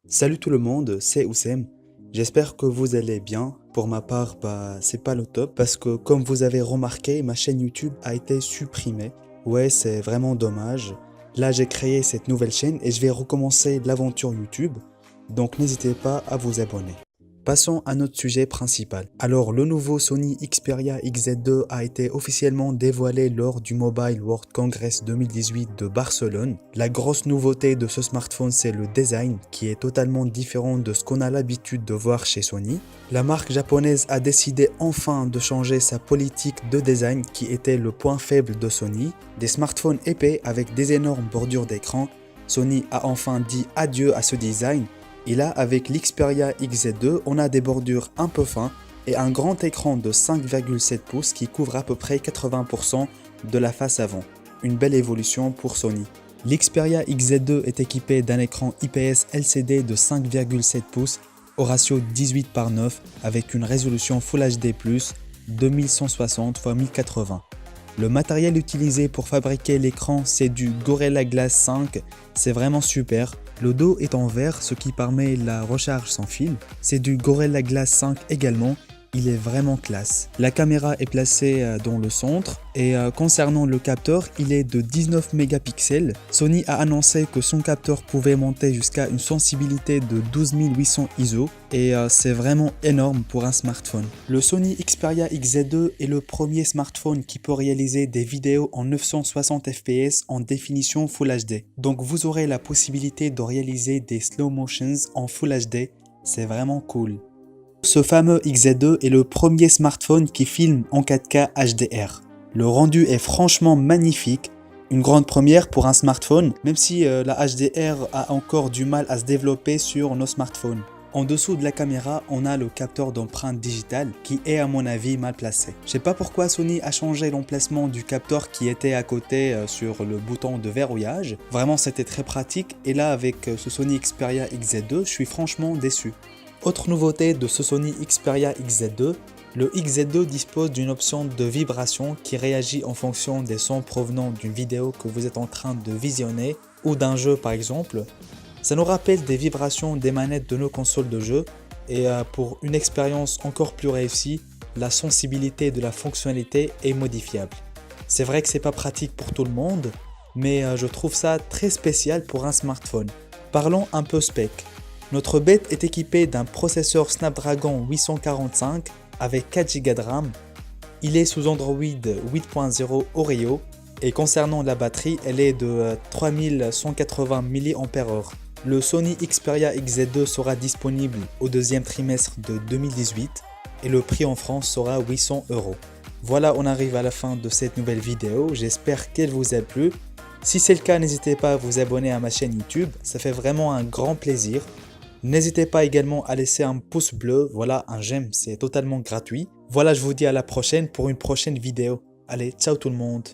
Salut tout le monde, c'est Oussem. J'espère que vous allez bien. Pour ma part, c'est pas le top parce que comme vous avez remarqué, ma chaîne YouTube a été supprimée. Ouais, c'est vraiment dommage. Là, j'ai créé cette nouvelle chaîne et je vais recommencer l'aventure YouTube. Donc n'hésitez pas à vous abonner. Passons à notre sujet principal. Alors, le nouveau Sony Xperia XZ2 a été officiellement dévoilé lors du Mobile World Congress 2018 de Barcelone. La grosse nouveauté de ce smartphone, c'est le design qui est totalement différent de ce qu'on a l'habitude de voir chez Sony. La marque japonaise a décidé enfin de changer sa politique de design qui était le point faible de Sony. Des smartphones épais avec des énormes bordures d'écran. Sony a enfin dit adieu à ce design. Et là, avec l'Xperia XZ2, on a des bordures un peu fins et un grand écran de 5,7 pouces qui couvre à peu près 80% de la face avant. Une belle évolution pour Sony. L'Xperia XZ2 est équipé d'un écran IPS LCD de 5,7 pouces au ratio 18:9 avec une résolution Full HD+, 2160 x 1080. Le matériel utilisé pour fabriquer l'écran, c'est du Gorilla Glass 5, c'est vraiment super. Le dos est en verre, ce qui permet la recharge sans fil. C'est du Gorilla Glass 5 également, il est vraiment classe. La caméra est placée dans le centre et concernant le capteur, il est de 19 mégapixels. Sony a annoncé que son capteur pouvait monter jusqu'à une sensibilité de 12800 ISO et c'est vraiment énorme pour un smartphone. Le Sony Xperia XZ2 est le premier smartphone qui peut réaliser des vidéos en 960 fps en définition Full HD. Donc vous aurez la possibilité de réaliser des slow motions en Full HD, c'est vraiment cool. Ce fameux XZ2 est le premier smartphone qui filme en 4K HDR. Le rendu est franchement magnifique, une grande première pour un smartphone, même si la HDR a encore du mal à se développer sur nos smartphones. En dessous de la caméra, on a le capteur d'empreinte digitale qui est à mon avis mal placé. Je sais pas pourquoi Sony a changé l'emplacement du capteur qui était à côté sur le bouton de verrouillage. Vraiment c'était très pratique et là avec ce Sony Xperia XZ2, je suis franchement déçu. Autre nouveauté de ce Sony Xperia XZ2, le XZ2 dispose d'une option de vibration qui réagit en fonction des sons provenant d'une vidéo que vous êtes en train de visionner ou d'un jeu par exemple. Ça nous rappelle des vibrations des manettes de nos consoles de jeu et pour une expérience encore plus réussie, la sensibilité de la fonctionnalité est modifiable. C'est vrai que c'est pas pratique pour tout le monde, mais je trouve ça très spécial pour un smartphone. Parlons un peu spec. Notre bête est équipé d'un processeur Snapdragon 845 avec 4 Go de RAM. Il est sous Android 8.0 Oreo et concernant la batterie, elle est de 3180 mAh. Le Sony Xperia XZ2 sera disponible au deuxième trimestre de 2018 et le prix en France sera 800 €. Voilà, on arrive à la fin de cette nouvelle vidéo, j'espère qu'elle vous a plu. Si c'est le cas, n'hésitez pas à vous abonner à ma chaîne YouTube, ça fait vraiment un grand plaisir. N'hésitez pas également à laisser un pouce bleu, voilà un j'aime, c'est totalement gratuit. Voilà, je vous dis à la prochaine pour une prochaine vidéo. Allez, ciao tout le monde.